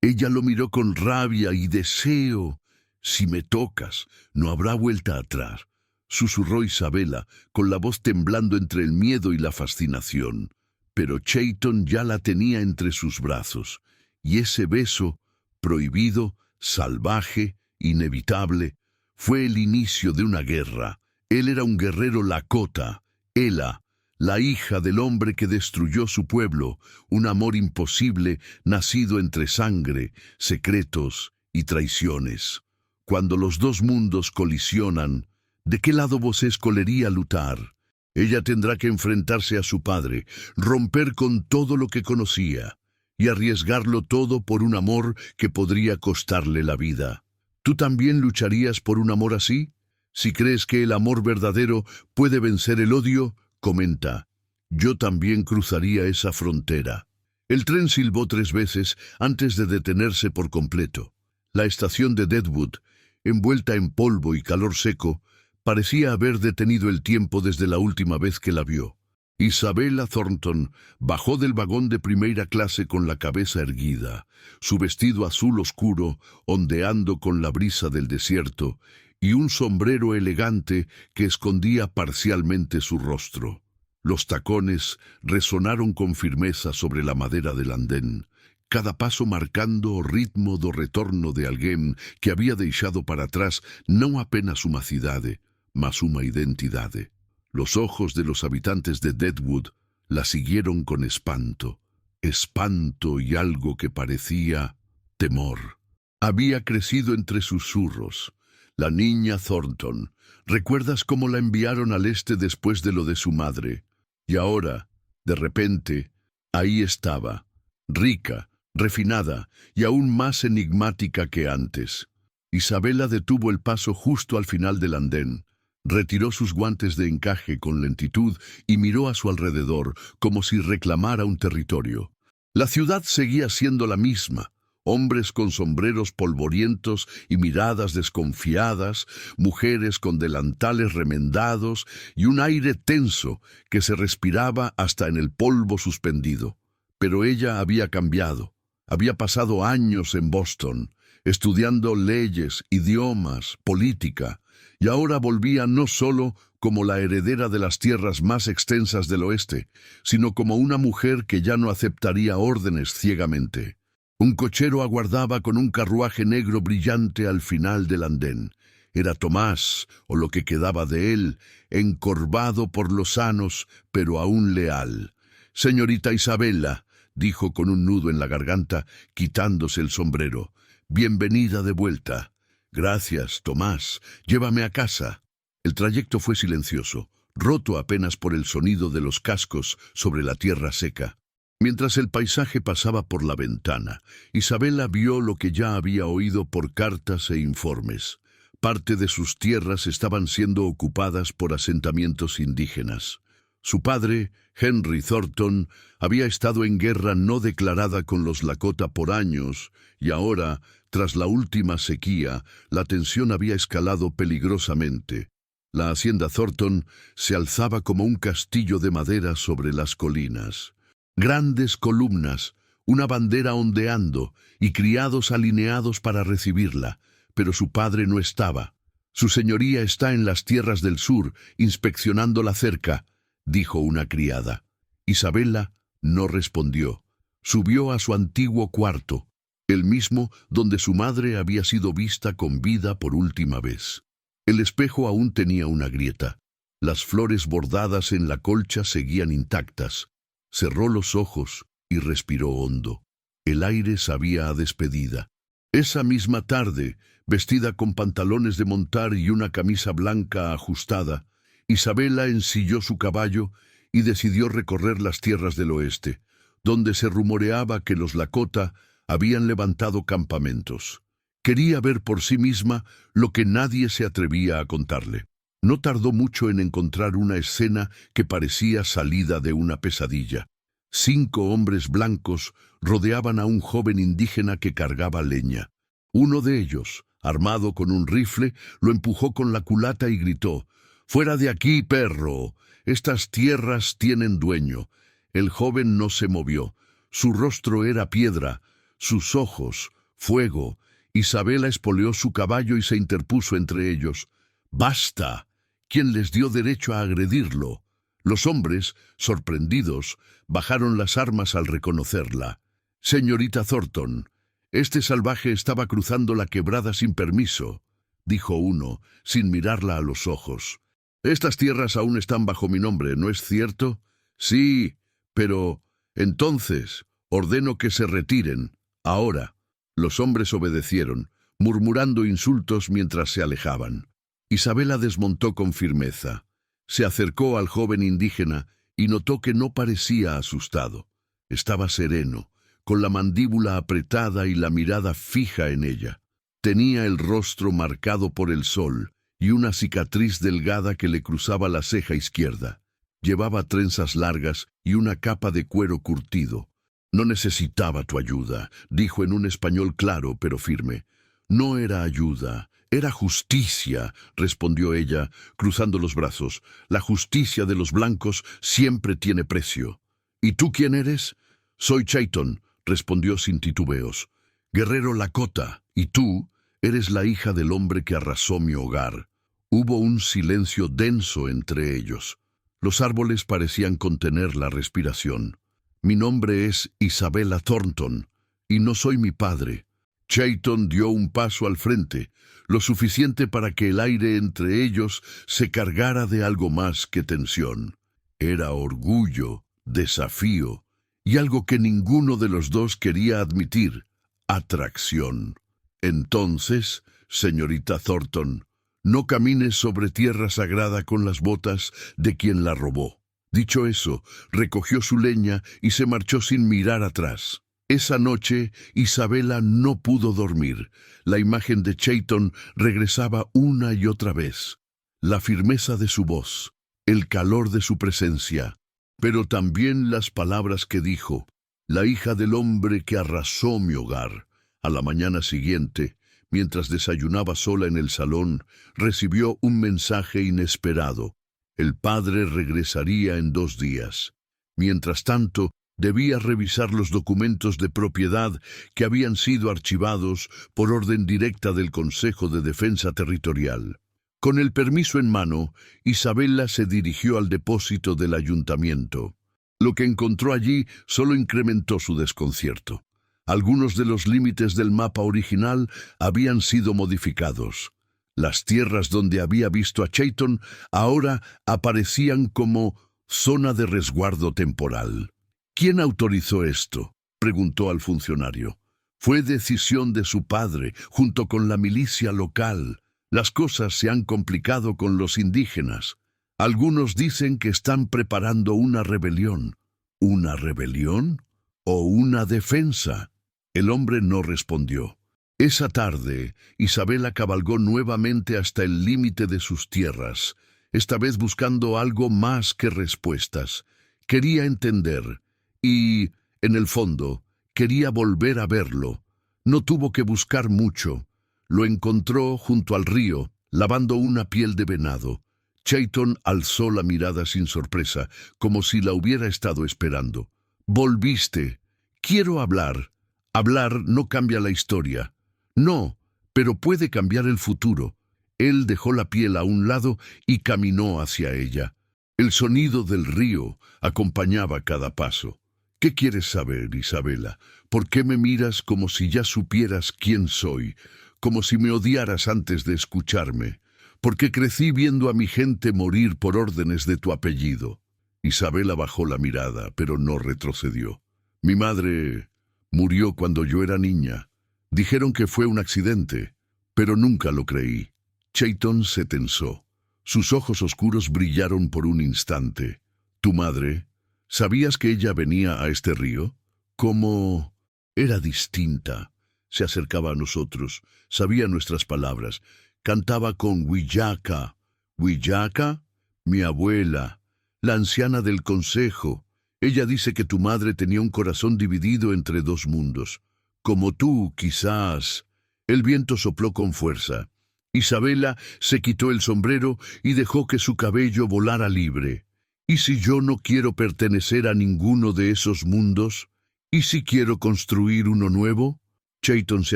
Ella lo miró con rabia y deseo. «Si me tocas, no habrá vuelta atrás», susurró Isabela, con la voz temblando entre el miedo y la fascinación. Pero Chayton ya la tenía entre sus brazos, y ese beso, prohibido, salvaje, inevitable, fue el inicio de una guerra. Él era un guerrero lakota, ella, la hija del hombre que destruyó su pueblo, un amor imposible nacido entre sangre, secretos y traiciones. Cuando los dos mundos colisionan, ¿de qué lado vos escogería luchar? Ella tendrá que enfrentarse a su padre, romper con todo lo que conocía y arriesgarlo todo por un amor que podría costarle la vida. ¿Tú también lucharías por un amor así? Si crees que el amor verdadero puede vencer el odio, comenta. Yo también cruzaría esa frontera. El tren silbó 3 veces antes de detenerse por completo. La estación de Deadwood, envuelta en polvo y calor seco, parecía haber detenido el tiempo desde la última vez que la vio. Isabella Thornton bajó del vagón de primera clase con la cabeza erguida, su vestido azul oscuro ondeando con la brisa del desierto y un sombrero elegante que escondía parcialmente su rostro. Los tacones resonaron con firmeza sobre la madera del andén, cada paso marcando o ritmo do retorno de alguén que había deixado para atrás non apenas uma cidade, mas uma identidade. Los ojos de los habitantes de Deadwood la siguieron con espanto y algo que parecía temor. Había crecido entre susurros. La niña Thornton, ¿recuerdas cómo la enviaron al este después de lo de su madre? Y ahora, de repente, ahí estaba, rica, refinada y aún más enigmática que antes. Isabela detuvo el paso justo al final del andén. Retiró sus guantes de encaje con lentitud y miró a su alrededor como si reclamara un territorio. La ciudad seguía siendo la misma. Hombres con sombreros polvorientos y miradas desconfiadas, mujeres con delantales remendados y un aire tenso que se respiraba hasta en el polvo suspendido. Pero ella había cambiado. Había pasado años en Boston, estudiando leyes, idiomas, política, y ahora volvía no solo como la heredera de las tierras más extensas del oeste, sino como una mujer que ya no aceptaría órdenes ciegamente. Un cochero aguardaba con un carruaje negro brillante al final del andén. Era Tomás, o lo que quedaba de él, encorvado por los años, pero aún leal. «Señorita Isabella», dijo con un nudo en la garganta, quitándose el sombrero, «bienvenida de vuelta». «Gracias, Tomás. Llévame a casa». El trayecto fue silencioso, roto apenas por el sonido de los cascos sobre la tierra seca. Mientras el paisaje pasaba por la ventana, Isabella vio lo que ya había oído por cartas e informes. Parte de sus tierras estaban siendo ocupadas por asentamientos indígenas. Su padre, Henry Thornton, había estado en guerra no declarada con los Lakota por años, y ahora, tras la última sequía, la tensión había escalado peligrosamente. La hacienda Thornton se alzaba como un castillo de madera sobre las colinas. Grandes columnas, una bandera ondeando y criados alineados para recibirla, pero su padre no estaba. «Su señoría está en las tierras del sur, inspeccionando la cerca», dijo una criada. Isabella no respondió. Subió a su antiguo cuarto, el mismo donde su madre había sido vista con vida por última vez. El espejo aún tenía una grieta. Las flores bordadas en la colcha seguían intactas. Cerró los ojos y respiró hondo. El aire sabía a despedida. Esa misma tarde, vestida con pantalones de montar y una camisa blanca ajustada, Isabella ensilló su caballo y decidió recorrer las tierras del oeste, donde se rumoreaba que los Lakota habían levantado campamentos. Quería ver por sí misma lo que nadie se atrevía a contarle. No tardó mucho en encontrar una escena que parecía salida de una pesadilla. 5 hombres blancos rodeaban a un joven indígena que cargaba leña. Uno de ellos, armado con un rifle, lo empujó con la culata y gritó: «¡Fuera de aquí, perro! Estas tierras tienen dueño». El joven no se movió. Su rostro era piedra, sus ojos, fuego. Isabela espoleó su caballo y se interpuso entre ellos. ¡Basta! ¿Quién les dio derecho a agredirlo? Los hombres, sorprendidos, bajaron las armas al reconocerla. «Señorita Thornton, este salvaje estaba cruzando la quebrada sin permiso», dijo uno, sin mirarla a los ojos. «Estas tierras aún están bajo mi nombre, ¿no es cierto?» «Sí, pero entonces ordeno que se retiren, ahora». Los hombres obedecieron, murmurando insultos mientras se alejaban. Isabela desmontó con firmeza. Se acercó al joven indígena y notó que no parecía asustado. Estaba sereno, con la mandíbula apretada y la mirada fija en ella. Tenía el rostro marcado por el sol y una cicatriz delgada que le cruzaba la ceja izquierda. Llevaba trenzas largas y una capa de cuero curtido. «No necesitaba tu ayuda», dijo en un español claro pero firme. «No era ayuda, era justicia», respondió ella, cruzando los brazos. «La justicia de los blancos siempre tiene precio». «¿Y tú quién eres?» «Soy Chayton», respondió sin titubeos. «Guerrero Lakota, y tú eres la hija del hombre que arrasó mi hogar». Hubo un silencio denso entre ellos. Los árboles parecían contener la respiración. «Mi nombre es Isabela Thornton, y no soy mi padre». Chayton dio un paso al frente, lo suficiente para que el aire entre ellos se cargara de algo más que tensión. Era orgullo, desafío, y algo que ninguno de los dos quería admitir: atracción. «Entonces, señorita Thornton, no camines sobre tierra sagrada con las botas de quien la robó». Dicho eso, recogió su leña y se marchó sin mirar atrás. Esa noche, Isabela no pudo dormir. La imagen de Chayton regresaba una y otra vez. La firmeza de su voz, el calor de su presencia, pero también las palabras que dijo: «La hija del hombre que arrasó mi hogar». A la mañana siguiente, mientras desayunaba sola en el salón, recibió un mensaje inesperado. El padre regresaría en 2 días. Mientras tanto, debía revisar los documentos de propiedad que habían sido archivados por orden directa del Consejo de Defensa Territorial. Con el permiso en mano, Isabela se dirigió al depósito del ayuntamiento. Lo que encontró allí solo incrementó su desconcierto. Algunos de los límites del mapa original habían sido modificados. Las tierras donde había visto a Chayton ahora aparecían como zona de resguardo temporal. «¿Quién autorizó esto?», preguntó al funcionario. «Fue decisión de su padre, junto con la milicia local. Las cosas se han complicado con los indígenas. Algunos dicen que están preparando una rebelión». «¿Una rebelión? ¿O una defensa?». El hombre no respondió. Esa tarde, Isabela cabalgó nuevamente hasta el límite de sus tierras, esta vez buscando algo más que respuestas. Quería entender, y, en el fondo, quería volver a verlo. No tuvo que buscar mucho. Lo encontró junto al río, lavando una piel de venado. Chayton alzó la mirada sin sorpresa, como si la hubiera estado esperando. «Volviste. Quiero hablar». «Hablar no cambia la historia». «No, pero puede cambiar el futuro». Él dejó la piel a un lado y caminó hacia ella. El sonido del río acompañaba cada paso. «¿Qué quieres saber, Isabela? ¿Por qué me miras como si ya supieras quién soy? Como si me odiaras antes de escucharme. Porque crecí viendo a mi gente morir por órdenes de tu apellido». Isabela bajó la mirada, pero no retrocedió. «Mi madre murió cuando yo era niña. Dijeron que fue un accidente, pero nunca lo creí». Chayton se tensó. Sus ojos oscuros brillaron por un instante. «¿Tu madre? ¿Sabías que ella venía a este río?» «¿Cómo?» «Era distinta. Se acercaba a nosotros, sabía nuestras palabras. Cantaba con Huillaca». «¿Huillaca?» «Mi abuela, la anciana del consejo. Ella dice que tu madre tenía un corazón dividido entre 2 mundos. Como tú, quizás». El viento sopló con fuerza. Isabela se quitó el sombrero y dejó que su cabello volara libre. «¿Y si yo no quiero pertenecer a ninguno de esos mundos? ¿Y si quiero construir uno nuevo? Chayton se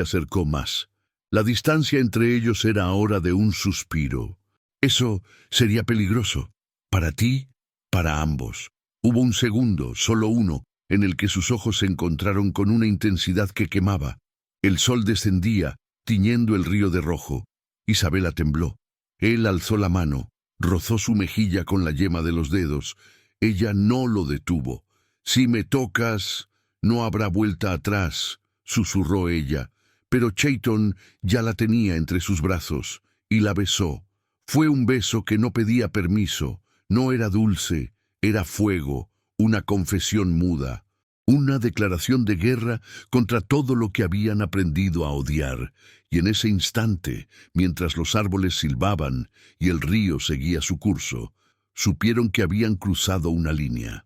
acercó más. La distancia entre ellos era ahora de un suspiro. Eso sería peligroso. Para ti, para ambos. Hubo un segundo, solo uno, en el que sus ojos se encontraron con una intensidad que quemaba. El sol descendía, tiñendo el río de rojo. Isabela tembló. Él alzó la mano, rozó su mejilla con la yema de los dedos. Ella no lo detuvo. «Si me tocas, no habrá vuelta atrás», susurró ella. Pero Chayton ya la tenía entre sus brazos y la besó. Fue un beso que no pedía permiso, no era dulce, era fuego, una confesión muda, una declaración de guerra contra todo lo que habían aprendido a odiar. Y en ese instante, mientras los árboles silbaban y el río seguía su curso, supieron que habían cruzado una línea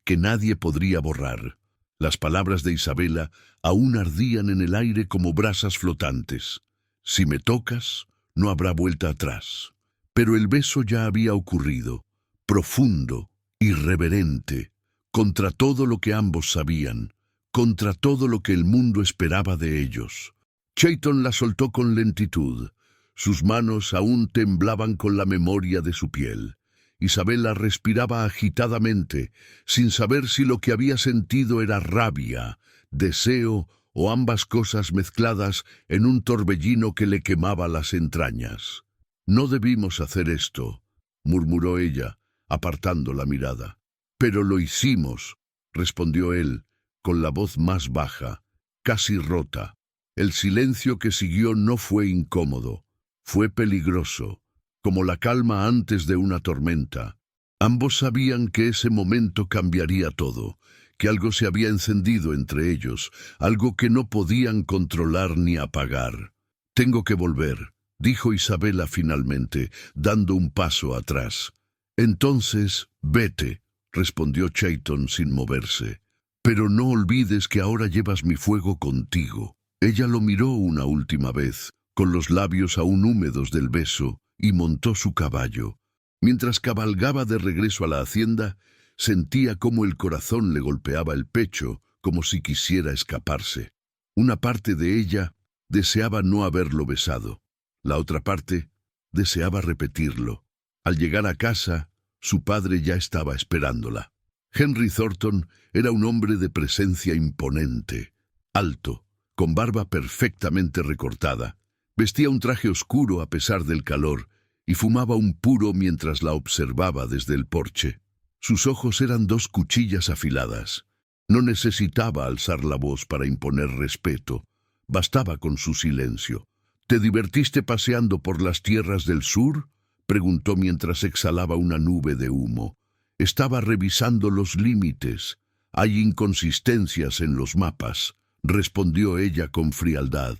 que nadie podría borrar. Las palabras de Isabela aún ardían en el aire como brasas flotantes. «Si me tocas, no habrá vuelta atrás». Pero el beso ya había ocurrido, profundo, irreverente, contra todo lo que ambos sabían, contra todo lo que el mundo esperaba de ellos. Chayton la soltó con lentitud. Sus manos aún temblaban con la memoria de su piel. Isabela respiraba agitadamente, sin saber si lo que había sentido era rabia, deseo o ambas cosas mezcladas en un torbellino que le quemaba las entrañas. «No debimos hacer esto», murmuró ella, apartando la mirada. «Pero lo hicimos», respondió él, con la voz más baja, casi rota. El silencio que siguió no fue incómodo, fue peligroso, como la calma antes de una tormenta. Ambos sabían que ese momento cambiaría todo, que algo se había encendido entre ellos, algo que no podían controlar ni apagar. «Tengo que volver», dijo Isabela finalmente, dando un paso atrás. «Entonces, vete», respondió Chayton sin moverse. «Pero no olvides que ahora llevas mi fuego contigo». Ella lo miró una última vez, con los labios aún húmedos del beso, y montó su caballo. Mientras cabalgaba de regreso a la hacienda, sentía cómo el corazón le golpeaba el pecho, como si quisiera escaparse. Una parte de ella deseaba no haberlo besado. La otra parte deseaba repetirlo. Al llegar a casa, su padre ya estaba esperándola. Henry Thornton era un hombre de presencia imponente, alto, con barba perfectamente recortada. Vestía un traje oscuro a pesar del calor y fumaba un puro mientras la observaba desde el porche. Sus ojos eran dos cuchillas afiladas. No necesitaba alzar la voz para imponer respeto. Bastaba con su silencio. «¿Te divertiste paseando por las tierras del sur?», preguntó mientras exhalaba una nube de humo. «Estaba revisando los límites. Hay inconsistencias en los mapas», respondió ella con frialdad.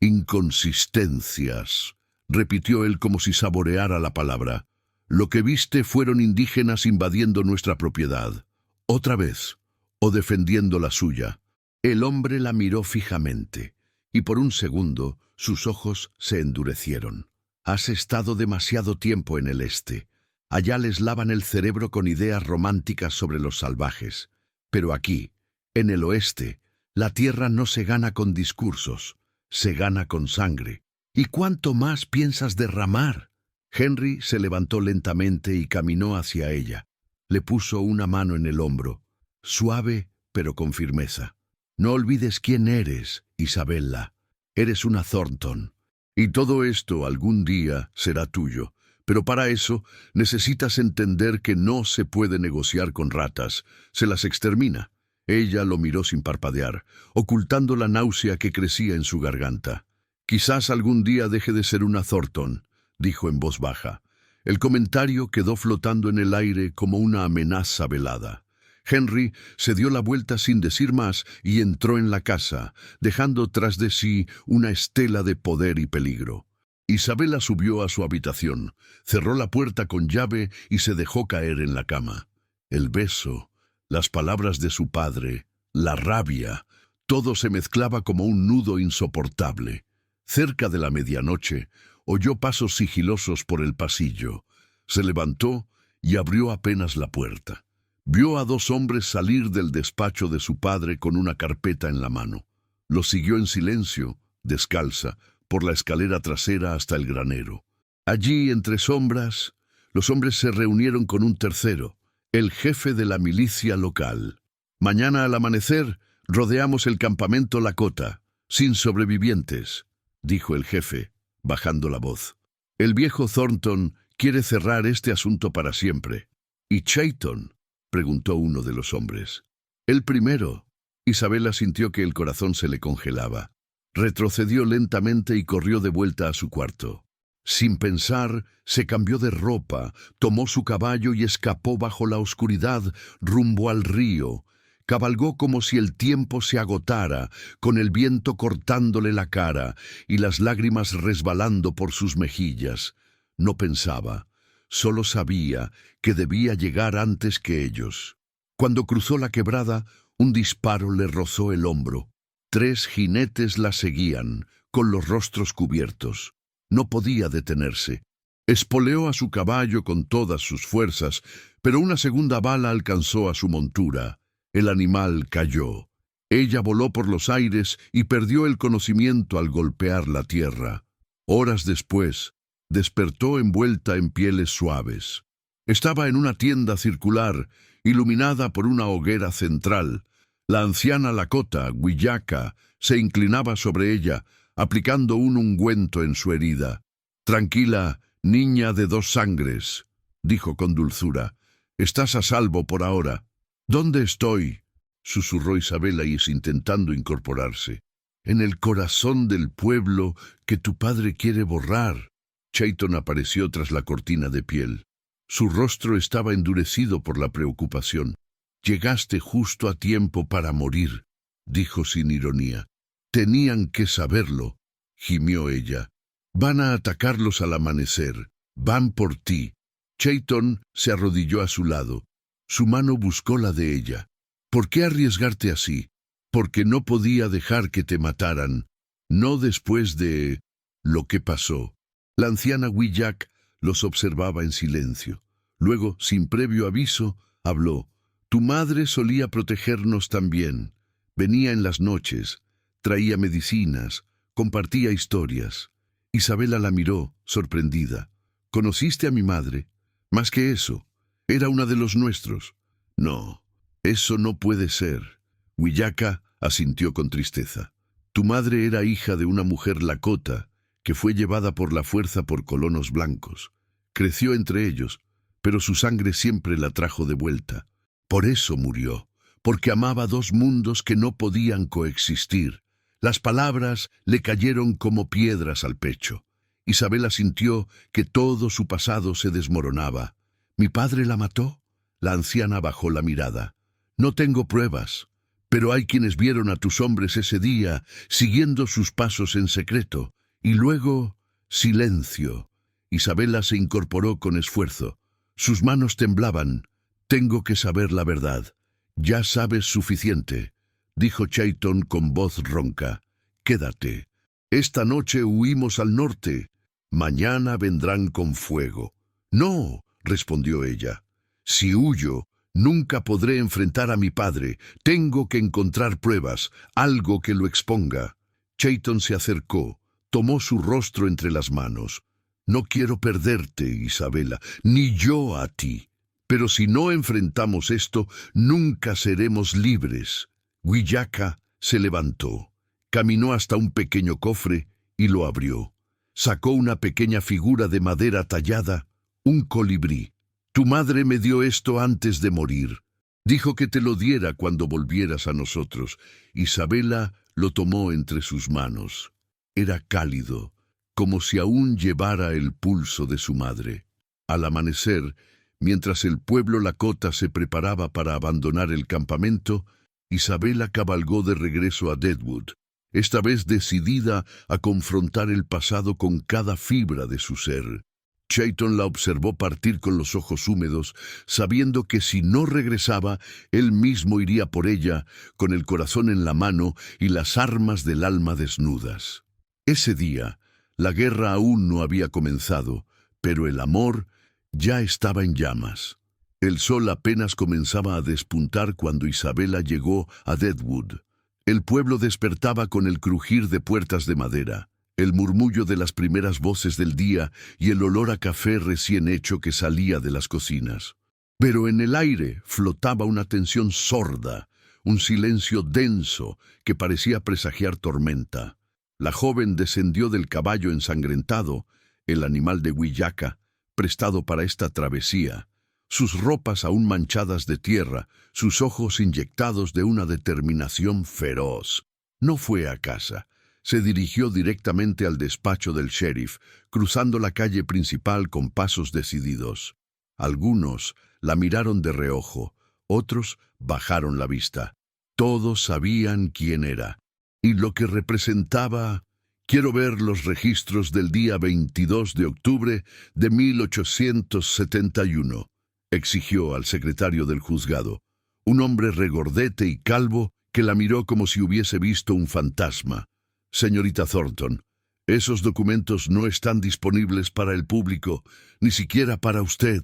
«Inconsistencias», repitió él como si saboreara la palabra. «Lo que viste fueron indígenas invadiendo nuestra propiedad. Otra vez, o defendiendo la suya». El hombre la miró fijamente, y por un segundo sus ojos se endurecieron. «Has estado demasiado tiempo en el este. Allá les lavan el cerebro con ideas románticas sobre los salvajes. Pero aquí, en el oeste, la tierra no se gana con discursos, se gana con sangre. ¿Y cuánto más piensas derramar?». Henry se levantó lentamente y caminó hacia ella. Le puso una mano en el hombro, suave pero con firmeza. «No olvides quién eres, Isabella. Eres una Thornton. Y todo esto algún día será tuyo. Pero para eso necesitas entender que no se puede negociar con ratas. Se las extermina». Ella lo miró sin parpadear, ocultando la náusea que crecía en su garganta. «Quizás algún día deje de ser una Thornton», dijo en voz baja. El comentario quedó flotando en el aire como una amenaza velada. Henry se dio la vuelta sin decir más y entró en la casa, dejando tras de sí una estela de poder y peligro. Isabela subió a su habitación, cerró la puerta con llave y se dejó caer en la cama. El beso, las palabras de su padre, la rabia, todo se mezclaba como un nudo insoportable. Cerca de la medianoche, oyó pasos sigilosos por el pasillo. Se levantó y abrió apenas la puerta. Vio a dos hombres salir del despacho de su padre con una carpeta en la mano. Los siguió en silencio, descalza, por la escalera trasera hasta el granero. Allí, entre sombras, los hombres se reunieron con un tercero, el jefe de la milicia local. Mañana al amanecer rodeamos el campamento Lakota, sin sobrevivientes, dijo el jefe, bajando la voz. El viejo Thornton quiere cerrar este asunto para siempre. ¿Y Chayton?, preguntó uno de los hombres. El primero. Isabela sintió que el corazón se le congelaba. Retrocedió lentamente y corrió de vuelta a su cuarto. Sin pensar, se cambió de ropa, tomó su caballo y escapó bajo la oscuridad rumbo al río. Cabalgó como si el tiempo se agotara, con el viento cortándole la cara y las lágrimas resbalando por sus mejillas. No pensaba, solo sabía que debía llegar antes que ellos. Cuando cruzó la quebrada, un disparo le rozó el hombro. 3 jinetes la seguían, con los rostros cubiertos. No podía detenerse. Espoleó a su caballo con todas sus fuerzas, pero una segunda bala alcanzó a su montura. El animal cayó. Ella voló por los aires y perdió el conocimiento al golpear la tierra. Horas después, despertó envuelta en pieles suaves. Estaba en una tienda circular, iluminada por una hoguera central. La anciana Lakota, Wiyaka, se inclinaba sobre ella, aplicando un ungüento en su herida. «Tranquila, niña de 2 sangres», dijo con dulzura. «Estás a salvo por ahora». «¿Dónde estoy?», susurró Isabela intentando incorporarse. «En el corazón del pueblo que tu padre quiere borrar». Chayton apareció tras la cortina de piel. Su rostro estaba endurecido por la preocupación. «Llegaste justo a tiempo para morir», dijo sin ironía. «Tenían que saberlo», gimió ella. «Van a atacarlos al amanecer. Van por ti». Chayton se arrodilló a su lado. Su mano buscó la de ella. «¿Por qué arriesgarte así?» «Porque no podía dejar que te mataran. No después de lo que pasó». La anciana Wiyaka los observaba en silencio. Luego, sin previo aviso, habló. «Tu madre solía protegernos también. Venía en las noches, traía medicinas, compartía historias». Isabela la miró, sorprendida. «¿Conociste a mi madre?» «Más que eso. Era una de los nuestros». «No, eso no puede ser». Wiyaka asintió con tristeza. «Tu madre era hija de una mujer Lakota que fue llevada por la fuerza por colonos blancos. Creció entre ellos, pero su sangre siempre la trajo de vuelta. Por eso murió, porque amaba 2 mundos que no podían coexistir». Las palabras le cayeron como piedras al pecho. Isabela sintió que todo su pasado se desmoronaba. «¿Mi padre la mató?». La anciana bajó la mirada. «No tengo pruebas, pero hay quienes vieron a tus hombres ese día, siguiendo sus pasos en secreto. Y luego, silencio». Isabela se incorporó con esfuerzo. Sus manos temblaban. «Tengo que saber la verdad». «Ya sabes suficiente», dijo Chayton con voz ronca. «Quédate. Esta noche huimos al norte. Mañana vendrán con fuego». «No», respondió ella. «Si huyo, nunca podré enfrentar a mi padre. Tengo que encontrar pruebas, algo que lo exponga». Chayton se acercó, tomó su rostro entre las manos. «No quiero perderte, Isabela, ni yo a ti. Pero si no enfrentamos esto, nunca seremos libres». Wiyaka se levantó, caminó hasta un pequeño cofre y lo abrió. Sacó una pequeña figura de madera tallada, un colibrí. «Tu madre me dio esto antes de morir. Dijo que te lo diera cuando volvieras a nosotros». Isabela lo tomó entre sus manos. Era cálido, como si aún llevara el pulso de su madre. Al amanecer, mientras el pueblo Lakota se preparaba para abandonar el campamento, Isabela cabalgó de regreso a Deadwood, esta vez decidida a confrontar el pasado con cada fibra de su ser. Chayton la observó partir con los ojos húmedos, sabiendo que si no regresaba, él mismo iría por ella, con el corazón en la mano y las armas del alma desnudas. Ese día, la guerra aún no había comenzado, pero el amor ya estaba en llamas. El sol apenas comenzaba a despuntar cuando Isabela llegó a Deadwood. El pueblo despertaba con el crujir de puertas de madera, el murmullo de las primeras voces del día y el olor a café recién hecho que salía de las cocinas. Pero en el aire flotaba una tensión sorda, un silencio denso que parecía presagiar tormenta. La joven descendió del caballo ensangrentado, el animal de Wiyaka, prestado para esta travesía, sus ropas aún manchadas de tierra, sus ojos inyectados de una determinación feroz. No fue a casa. Se dirigió directamente al despacho del sheriff, cruzando la calle principal con pasos decididos. Algunos la miraron de reojo, otros bajaron la vista. Todos sabían quién era y lo que representaba. Quiero ver los registros del día 22 de octubre de 1871, exigió al secretario del juzgado, un hombre regordete y calvo que la miró como si hubiese visto un fantasma. Señorita Thornton, esos documentos no están disponibles para el público, ni siquiera para usted.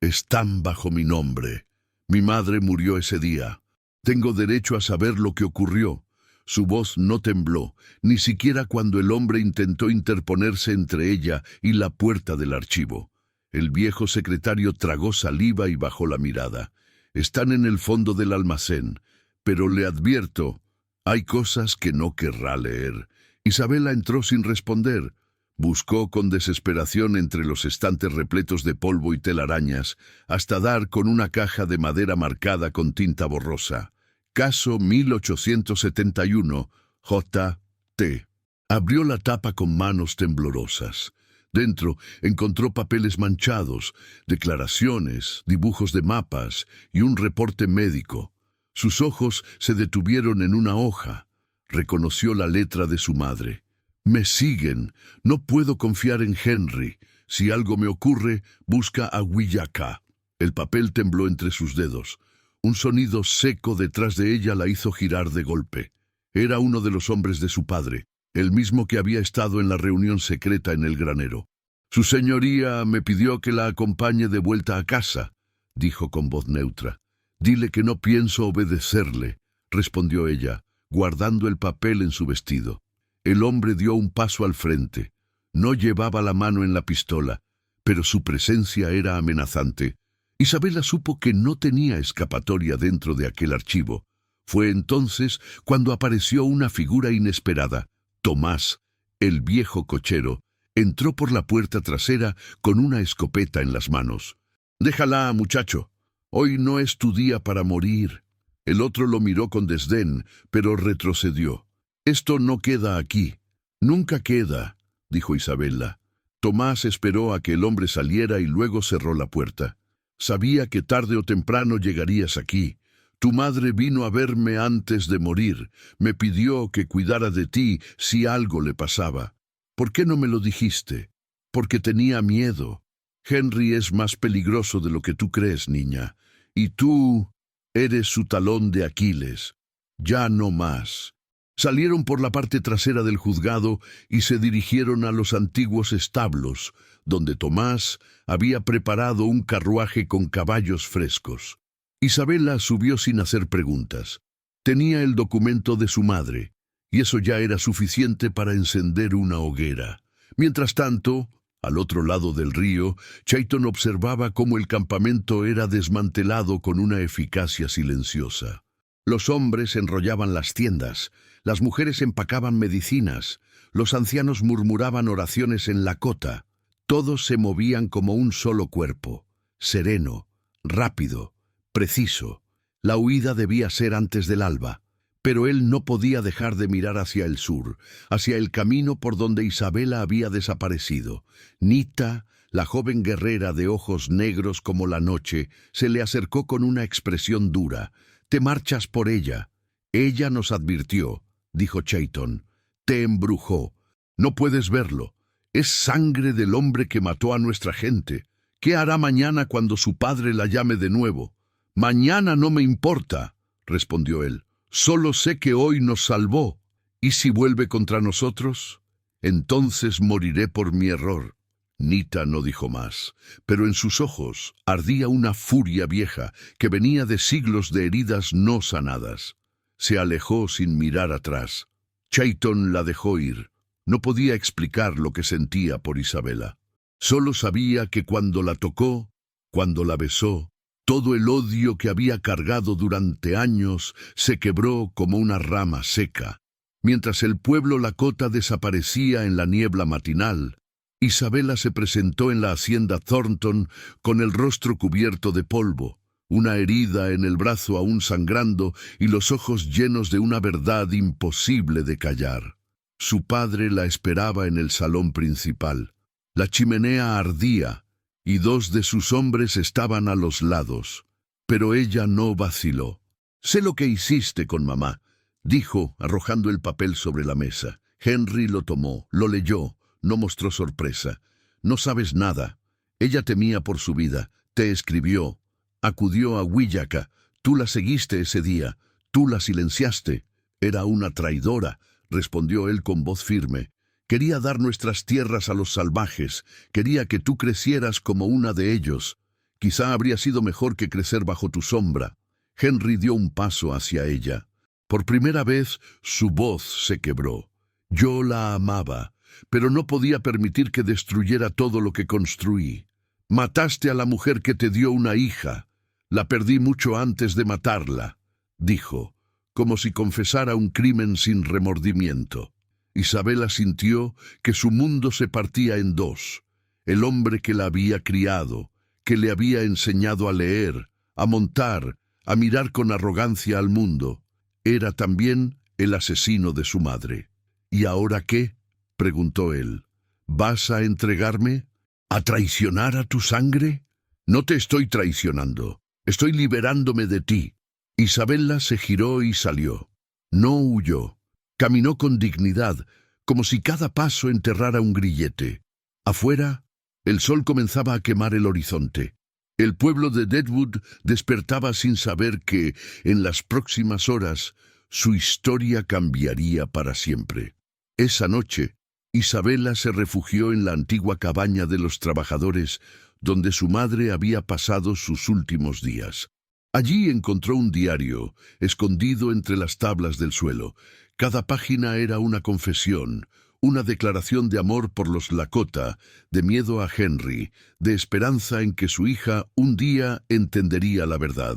Están bajo mi nombre. Mi madre murió ese día. Tengo derecho a saber lo que ocurrió. Su voz no tembló, ni siquiera cuando el hombre intentó interponerse entre ella y la puerta del archivo. El viejo secretario tragó saliva y bajó la mirada. Están en el fondo del almacén, pero le advierto, hay cosas que no querrá leer. Isabela entró sin responder. Buscó con desesperación entre los estantes repletos de polvo y telarañas, hasta dar con una caja de madera marcada con tinta borrosa. Caso 1871, J.T. Abrió la tapa con manos temblorosas. Dentro encontró papeles manchados, declaraciones, dibujos de mapas y un reporte médico. Sus ojos se detuvieron en una hoja. Reconoció la letra de su madre. Me siguen. No puedo confiar en Henry. Si algo me ocurre, busca a Wiyaka. El papel tembló entre sus dedos. Un sonido seco detrás de ella la hizo girar de golpe. Era uno de los hombres de su padre, el mismo que había estado en la reunión secreta en el granero. Su señoría me pidió que la acompañe de vuelta a casa, dijo con voz neutra. Dile que no pienso obedecerle, respondió ella, guardando el papel en su vestido. El hombre dio un paso al frente. No llevaba la mano en la pistola, pero su presencia era amenazante. Isabela supo que no tenía escapatoria dentro de aquel archivo. Fue entonces cuando apareció una figura inesperada. Tomás, el viejo cochero, entró por la puerta trasera con una escopeta en las manos. «Déjala, muchacho. Hoy no es tu día para morir». El otro lo miró con desdén, pero retrocedió. «Esto no queda aquí». «Nunca queda», dijo Isabela. Tomás esperó a que el hombre saliera y luego cerró la puerta. «Sabía que tarde o temprano llegarías aquí. Tu madre vino a verme antes de morir. Me pidió que cuidara de ti si algo le pasaba. ¿Por qué no me lo dijiste?» «Porque tenía miedo. Henry es más peligroso de lo que tú crees, niña. Y tú eres su talón de Aquiles. Ya no más». Salieron por la parte trasera del juzgado y se dirigieron a los antiguos establos, donde Tomás había preparado un carruaje con caballos frescos. Isabela subió sin hacer preguntas. Tenía el documento de su madre, y eso ya era suficiente para encender una hoguera. Mientras tanto, al otro lado del río, Chayton observaba cómo el campamento era desmantelado con una eficacia silenciosa. Los hombres enrollaban las tiendas, las mujeres empacaban medicinas, los ancianos murmuraban oraciones en la cota. Todos se movían como un solo cuerpo, sereno, rápido, preciso. La huida debía ser antes del alba, pero él no podía dejar de mirar hacia el sur, hacia el camino por donde Isabela había desaparecido. Nita, la joven guerrera de ojos negros como la noche, se le acercó con una expresión dura. «Te marchas por ella. Ella nos advirtió», dijo Chayton. «Te embrujó. No puedes verlo. Es sangre del hombre que mató a nuestra gente. ¿Qué hará mañana cuando su padre la llame de nuevo?» «Mañana no me importa», respondió él. «Solo sé que hoy nos salvó. ¿Y si vuelve contra nosotros? Entonces moriré por mi error». Nita no dijo más, pero en sus ojos ardía una furia vieja que venía de siglos de heridas no sanadas. Se alejó sin mirar atrás. Chayton la dejó ir. No podía explicar lo que sentía por Isabela. Solo sabía que cuando la tocó, cuando la besó, todo el odio que había cargado durante años se quebró como una rama seca. Mientras el pueblo Lakota desaparecía en la niebla matinal, Isabela se presentó en la hacienda Thornton con el rostro cubierto de polvo, una herida en el brazo aún sangrando y los ojos llenos de una verdad imposible de callar. Su padre la esperaba en el salón principal. La chimenea ardía y 2 de sus hombres estaban a los lados, pero ella no vaciló. «Sé lo que hiciste con mamá», dijo, arrojando el papel sobre la mesa. Henry lo tomó, lo leyó, no mostró sorpresa. «No sabes nada. Ella temía por su vida. Te escribió. Acudió a Willaka. Tú la seguiste ese día. Tú la silenciaste. Era una traidora», respondió él con voz firme. «Quería dar nuestras tierras a los salvajes. Quería que tú crecieras como una de ellos. Quizá habría sido mejor que crecer bajo tu sombra». Henry dio un paso hacia ella. Por primera vez, su voz se quebró. «Yo la amaba, pero no podía permitir que destruyera todo lo que construí. Mataste a la mujer que te dio una hija. La perdí mucho antes de matarla», dijo, como si confesara un crimen sin remordimiento. Isabela sintió que su mundo se partía en 2. El hombre que la había criado, que le había enseñado a leer, a montar, a mirar con arrogancia al mundo, era también el asesino de su madre. «¿Y ahora qué?», preguntó él. «¿Vas a entregarme? ¿A traicionar a tu sangre?» «No te estoy traicionando. Estoy liberándome de ti». Isabela se giró y salió. No huyó. Caminó con dignidad, como si cada paso enterrara un grillete. Afuera, el sol comenzaba a quemar el horizonte. El pueblo de Deadwood despertaba sin saber que, en las próximas horas, su historia cambiaría para siempre. Esa noche, Isabela se refugió en la antigua cabaña de los trabajadores, donde su madre había pasado sus últimos días. Allí encontró un diario, escondido entre las tablas del suelo. Cada página era una confesión, una declaración de amor por los Lakota, de miedo a Henry, de esperanza en que su hija un día entendería la verdad.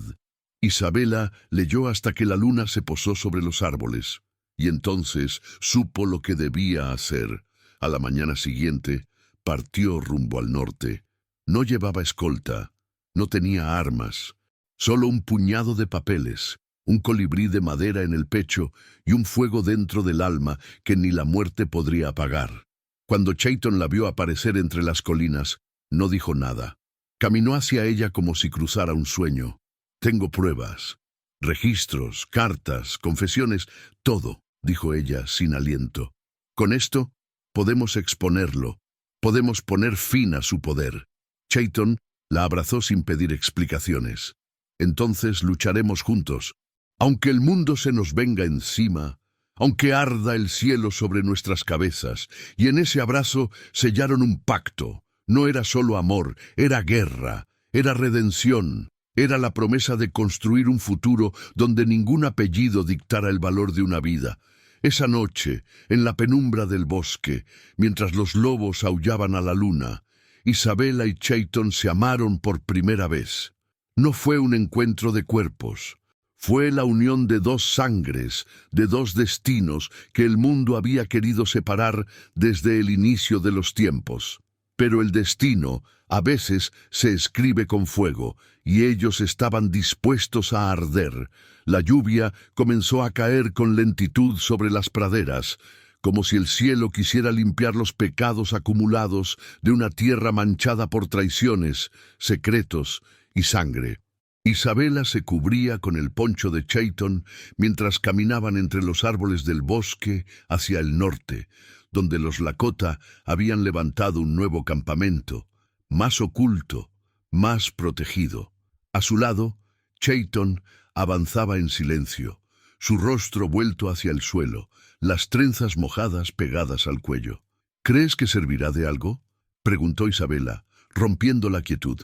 Isabela leyó hasta que la luna se posó sobre los árboles, y entonces supo lo que debía hacer. A la mañana siguiente, partió rumbo al norte. No llevaba escolta, no tenía armas, solo un puñado de papeles, un colibrí de madera en el pecho y un fuego dentro del alma que ni la muerte podría apagar. Cuando Chayton la vio aparecer entre las colinas, no dijo nada. Caminó hacia ella como si cruzara un sueño. «Tengo pruebas, registros, cartas, confesiones, todo», dijo ella sin aliento. «Con esto podemos exponerlo, podemos poner fin a su poder». Chayton la abrazó sin pedir explicaciones. «Entonces lucharemos juntos. Aunque el mundo se nos venga encima, aunque arda el cielo sobre nuestras cabezas», y en ese abrazo sellaron un pacto. No era solo amor, era guerra, era redención, era la promesa de construir un futuro donde ningún apellido dictara el valor de una vida. Esa noche, en la penumbra del bosque, mientras los lobos aullaban a la luna, Isabela y Chayton se amaron por primera vez. No fue un encuentro de cuerpos. Fue la unión de 2 sangres, de 2 destinos que el mundo había querido separar desde el inicio de los tiempos. Pero el destino a veces se escribe con fuego, y ellos estaban dispuestos a arder. La lluvia comenzó a caer con lentitud sobre las praderas, como si el cielo quisiera limpiar los pecados acumulados de una tierra manchada por traiciones, secretos y sangre. Isabela se cubría con el poncho de Chayton mientras caminaban entre los árboles del bosque hacia el norte, donde los Lakota habían levantado un nuevo campamento, más oculto, más protegido. A su lado, Chayton avanzaba en silencio, su rostro vuelto hacia el suelo, las trenzas mojadas pegadas al cuello. «¿Crees que servirá de algo?», preguntó Isabela, rompiendo la quietud.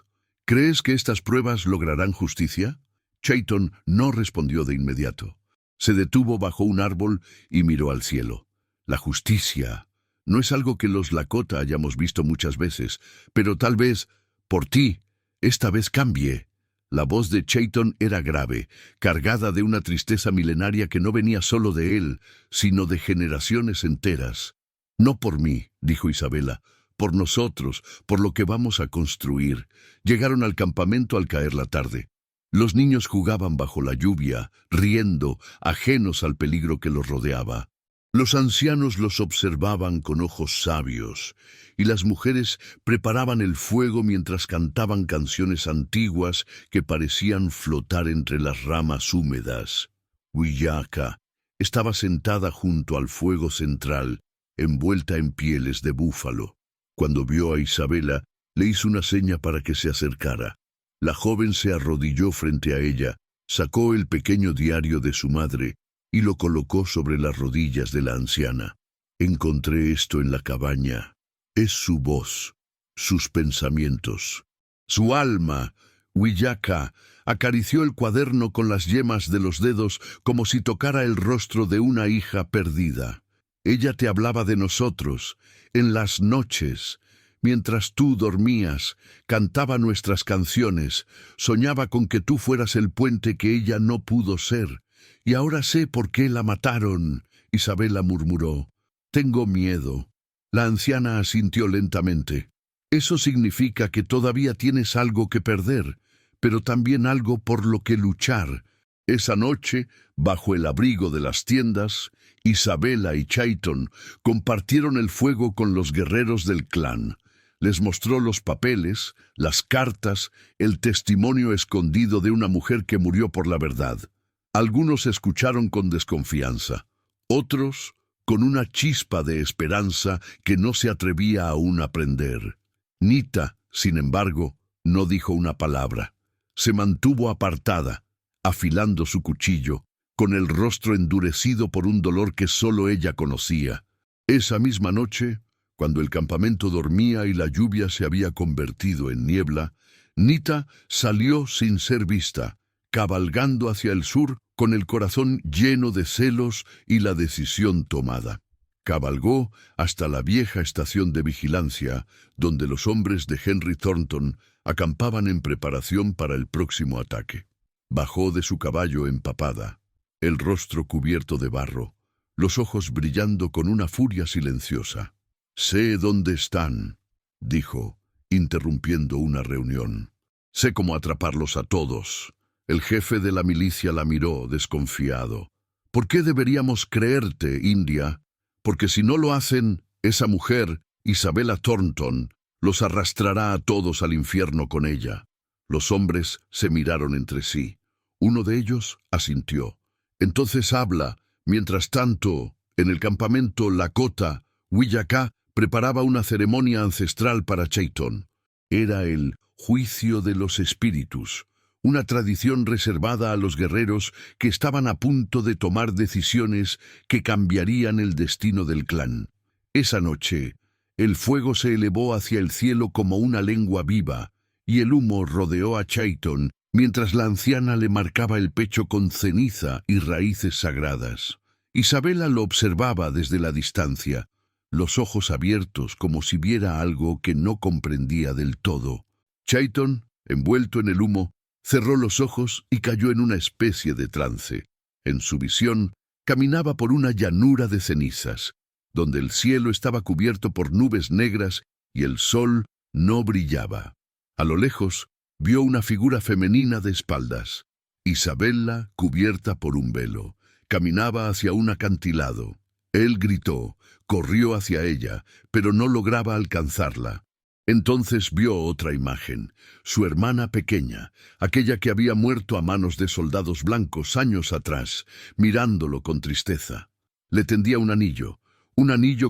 ¿Crees que estas pruebas lograrán justicia? Chayton no respondió de inmediato. Se detuvo bajo un árbol y miró al cielo. La justicia no es algo que los Lakota hayamos visto muchas veces, pero tal vez, por ti, esta vez cambie. La voz de Chayton era grave, cargada de una tristeza milenaria que no venía solo de él, sino de generaciones enteras. No por mí, dijo Isabela, por nosotros, por lo que vamos a construir. Llegaron al campamento al caer la tarde. Los niños jugaban bajo la lluvia, riendo, ajenos al peligro que los rodeaba. Los ancianos los observaban con ojos sabios, y las mujeres preparaban el fuego mientras cantaban canciones antiguas que parecían flotar entre las ramas húmedas. Wiyaka estaba sentada junto al fuego central, envuelta en pieles de búfalo. Cuando vio a Isabela, le hizo una seña para que se acercara. La joven se arrodilló frente a ella, sacó el pequeño diario de su madre y lo colocó sobre las rodillas de la anciana. Encontré esto en la cabaña. Es su voz, sus pensamientos. Su alma, Wiyaka, acarició el cuaderno con las yemas de los dedos como si tocara el rostro de una hija perdida. Ella te hablaba de nosotros, en las noches. Mientras tú dormías, cantaba nuestras canciones, soñaba con que tú fueras el puente que ella no pudo ser. Y ahora sé por qué la mataron, Isabela murmuró. Tengo miedo. La anciana asintió lentamente. Eso significa que todavía tienes algo que perder, pero también algo por lo que luchar. Esa noche, bajo el abrigo de las tiendas, Isabela y Chayton compartieron el fuego con los guerreros del clan. Les mostró los papeles, las cartas, el testimonio escondido de una mujer que murió por la verdad. Algunos escucharon con desconfianza, otros con una chispa de esperanza que no se atrevía aún a prender. Nita, sin embargo, no dijo una palabra. Se mantuvo apartada, afilando su cuchillo, con el rostro endurecido por un dolor que solo ella conocía. Esa misma noche, cuando el campamento dormía y la lluvia se había convertido en niebla, Nita salió sin ser vista, cabalgando hacia el sur con el corazón lleno de celos y la decisión tomada. Cabalgó hasta la vieja estación de vigilancia, donde los hombres de Henry Thornton acampaban en preparación para el próximo ataque. Bajó de su caballo empapada, el rostro cubierto de barro, los ojos brillando con una furia silenciosa. «Sé dónde están», dijo, interrumpiendo una reunión. «Sé cómo atraparlos a todos». El jefe de la milicia la miró, desconfiado. «¿Por qué deberíamos creerte, India? Porque si no lo hacen, esa mujer, Isabela Thornton, los arrastrará a todos al infierno con ella». Los hombres se miraron entre sí. Uno de ellos asintió. «Entonces habla». Mientras tanto, en el campamento Lakota, Wiyaka preparaba una ceremonia ancestral para Chayton. Era el juicio de los espíritus, una tradición reservada a los guerreros que estaban a punto de tomar decisiones que cambiarían el destino del clan. Esa noche, el fuego se elevó hacia el cielo como una lengua viva, y el humo rodeó a Chayton mientras la anciana le marcaba el pecho con ceniza y raíces sagradas. Isabela lo observaba desde la distancia, los ojos abiertos como si viera algo que no comprendía del todo. Chayton, envuelto en el humo, cerró los ojos y cayó en una especie de trance. En su visión, caminaba por una llanura de cenizas, donde el cielo estaba cubierto por nubes negras y el sol no brillaba. A lo lejos, vio una figura femenina de espaldas. Isabela, cubierta por un velo, caminaba hacia un acantilado. Él gritó, corrió hacia ella, pero no lograba alcanzarla. Entonces vio otra imagen, su hermana pequeña, aquella que había muerto a manos de soldados blancos años atrás, mirándolo con tristeza. Le tendía un anillo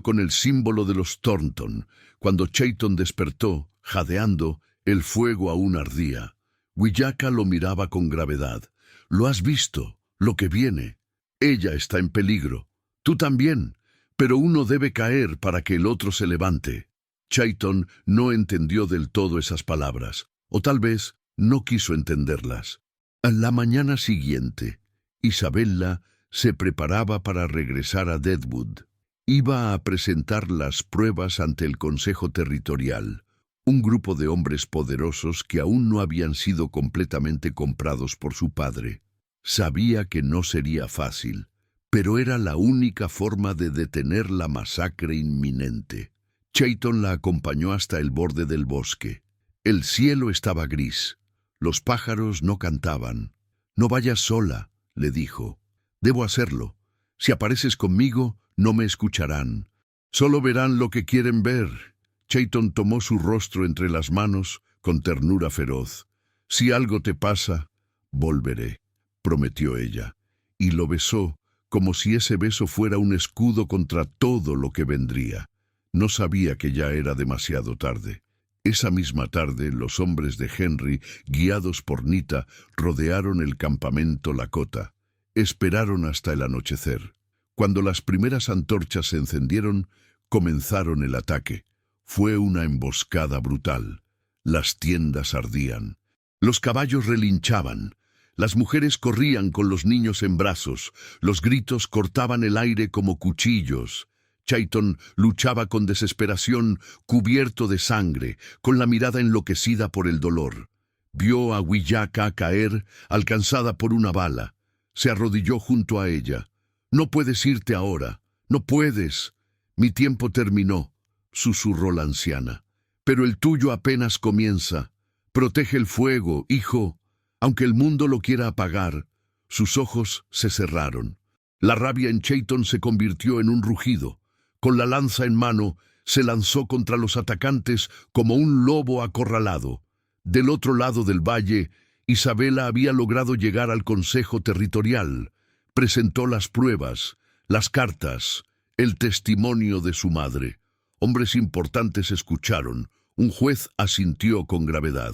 con el símbolo de los Thornton. Cuando Chayton despertó, jadeando, el fuego aún ardía. Wiyaka lo miraba con gravedad. «Lo has visto, lo que viene. Ella está en peligro. Tú también, pero uno debe caer para que el otro se levante». Chayton no entendió del todo esas palabras, o tal vez no quiso entenderlas. A la mañana siguiente, Isabella se preparaba para regresar a Deadwood. Iba a presentar las pruebas ante el Consejo Territorial, un grupo de hombres poderosos que aún no habían sido completamente comprados por su padre. Sabía que no sería fácil, pero era la única forma de detener la masacre inminente. Chayton la acompañó hasta el borde del bosque. El cielo estaba gris. Los pájaros no cantaban. «No vayas sola», le dijo. «Debo hacerlo. Si apareces conmigo, no me escucharán. Solo verán lo que quieren ver». Chayton tomó su rostro entre las manos con ternura feroz. «Si algo te pasa, volveré», prometió ella, y lo besó como si ese beso fuera un escudo contra todo lo que vendría. No sabía que ya era demasiado tarde. Esa misma tarde, los hombres de Henry, guiados por Nita, rodearon el campamento Lakota. Esperaron hasta el anochecer. Cuando las primeras antorchas se encendieron, comenzaron el ataque. Fue una emboscada brutal. Las tiendas ardían. Los caballos relinchaban. Las mujeres corrían con los niños en brazos. Los gritos cortaban el aire como cuchillos. Chayton luchaba con desesperación, cubierto de sangre, con la mirada enloquecida por el dolor. Vio a Wiyaka caer, alcanzada por una bala. Se arrodilló junto a ella. «No puedes irte ahora. No puedes. Mi tiempo terminó», susurró la anciana. «Pero el tuyo apenas comienza. Protege el fuego, hijo. Aunque el mundo lo quiera apagar». Sus ojos se cerraron. La rabia en Chayton se convirtió en un rugido. Con la lanza en mano, se lanzó contra los atacantes como un lobo acorralado. Del otro lado del valle, Isabella había logrado llegar al Consejo Territorial. Presentó las pruebas, las cartas, el testimonio de su madre. Hombres importantes escucharon. Un juez asintió con gravedad.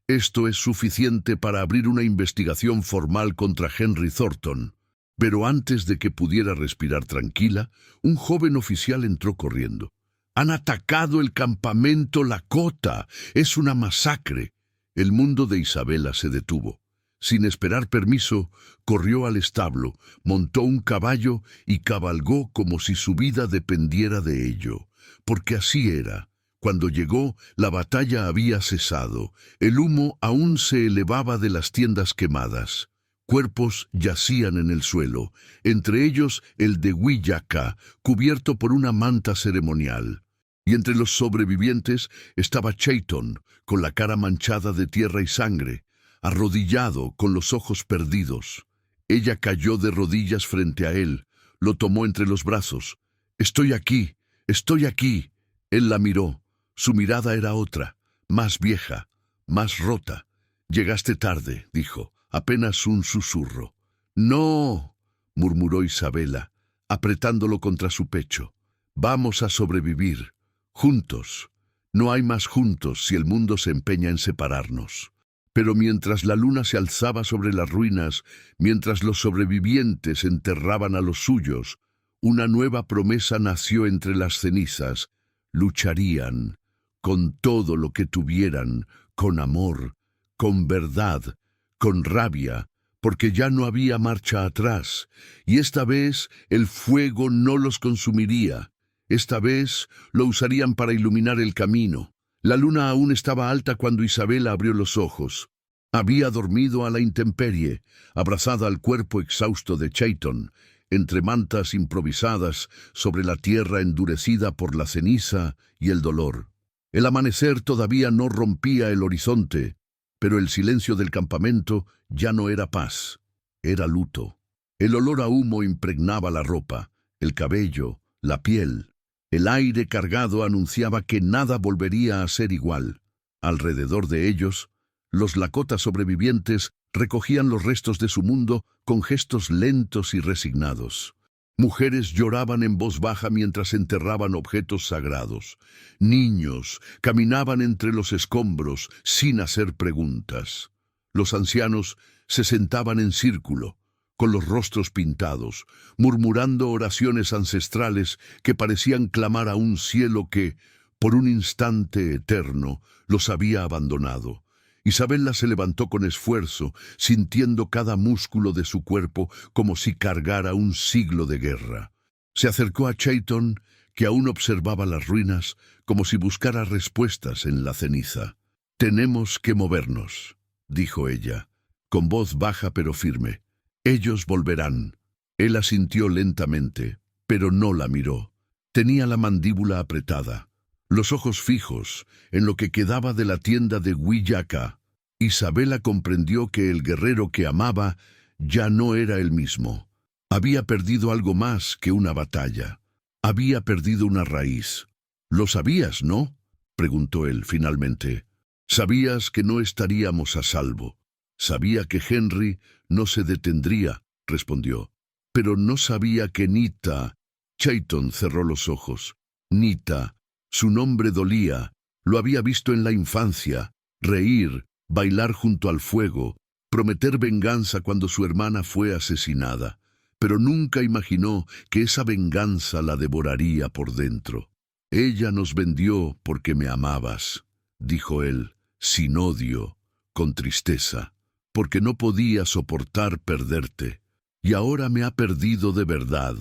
«Esto es suficiente para abrir una investigación formal contra Henry Thornton». Pero antes de que pudiera respirar tranquila, un joven oficial entró corriendo. «Han atacado el campamento Lakota. Es una masacre». El mundo de Isabella se detuvo. Sin esperar permiso, corrió al establo, montó un caballo y cabalgó como si su vida dependiera de ello. Porque así era. Cuando llegó, la batalla había cesado. El humo aún se elevaba de las tiendas quemadas. Cuerpos yacían en el suelo, entre ellos el de Wiyaka, cubierto por una manta ceremonial. Y entre los sobrevivientes estaba Chayton, con la cara manchada de tierra y sangre, arrodillado, con los ojos perdidos. Ella cayó de rodillas frente a él, lo tomó entre los brazos. «Estoy aquí, estoy aquí». Él la miró. Su mirada era otra, más vieja, más rota. «Llegaste tarde», dijo. Apenas un susurro. «No», murmuró Isabella, apretándolo contra su pecho. «Vamos a sobrevivir. Juntos. No hay más juntos si el mundo se empeña en separarnos». Pero mientras la luna se alzaba sobre las ruinas, mientras los sobrevivientes enterraban a los suyos, una nueva promesa nació entre las cenizas. Lucharían, con todo lo que tuvieran, con amor, con verdad, con rabia, porque ya no había marcha atrás, y esta vez el fuego no los consumiría. Esta vez lo usarían para iluminar el camino. La luna aún estaba alta cuando Isabella abrió los ojos. Había dormido a la intemperie, abrazada al cuerpo exhausto de Chayton, entre mantas improvisadas sobre la tierra endurecida por la ceniza y el dolor. El amanecer todavía no rompía el horizonte, pero el silencio del campamento ya no era paz, era luto. El olor a humo impregnaba la ropa, el cabello, la piel. El aire cargado anunciaba que nada volvería a ser igual. Alrededor de ellos, los Lakota sobrevivientes recogían los restos de su mundo con gestos lentos y resignados. Mujeres lloraban en voz baja mientras enterraban objetos sagrados. Niños caminaban entre los escombros sin hacer preguntas. Los ancianos se sentaban en círculo, con los rostros pintados, murmurando oraciones ancestrales que parecían clamar a un cielo que, Por un instante eterno los había abandonado. Isabella se levantó con esfuerzo, sintiendo cada músculo de su cuerpo como si cargara un siglo de guerra. Se acercó a Chayton, que aún observaba las ruinas, como si buscara respuestas en la ceniza. «Tenemos que movernos», dijo ella, con voz baja pero firme. «Ellos volverán». Él asintió lentamente, pero no la miró. Tenía la mandíbula apretada, los ojos fijos en lo que quedaba de la tienda de Huillaca. Isabella comprendió que el guerrero que amaba ya no era el mismo. Había perdido algo más que una batalla. Había perdido una raíz. «¿Lo sabías, no?», preguntó él finalmente. «Sabías que no estaríamos a salvo. Sabía que Henry no se detendría», respondió. «Pero no sabía que Nita». Chayton cerró los ojos. Nita, su nombre dolía. Lo había visto en la infancia, reír, bailar junto al fuego, prometer venganza cuando su hermana fue asesinada. Pero nunca imaginó que esa venganza la devoraría por dentro. «Ella nos vendió porque me amabas», dijo él, sin odio, con tristeza, «porque no podía soportar perderte. Y ahora me ha perdido de verdad».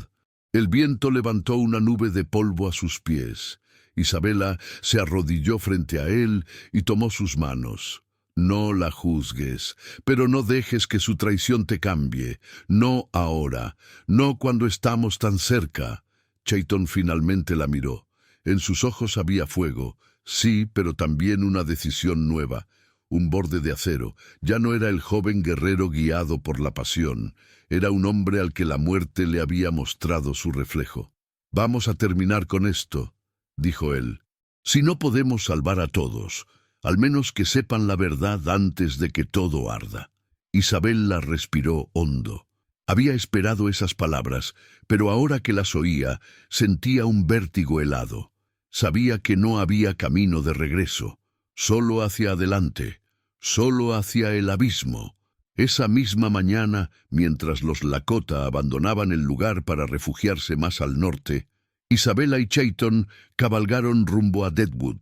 El viento levantó una nube de polvo a sus pies. Isabella se arrodilló frente a él y tomó sus manos. «No la juzgues, pero no dejes que su traición te cambie. No ahora, no cuando estamos tan cerca». Chayton finalmente la miró. En sus ojos había fuego, sí, pero también una decisión nueva, un borde de acero. Ya no era el joven guerrero guiado por la pasión. Era un hombre al que la muerte le había mostrado su reflejo. «Vamos a terminar con esto», dijo él. «Si no podemos salvar a todos, al menos que sepan la verdad antes de que todo arda». Isabella respiró hondo. Había esperado esas palabras, pero ahora que las oía, sentía un vértigo helado. Sabía que no había camino de regreso, solo hacia adelante, solo hacia el abismo. Esa misma mañana, mientras los Lakota abandonaban el lugar para refugiarse más al norte, Isabella y Chayton cabalgaron rumbo a Deadwood.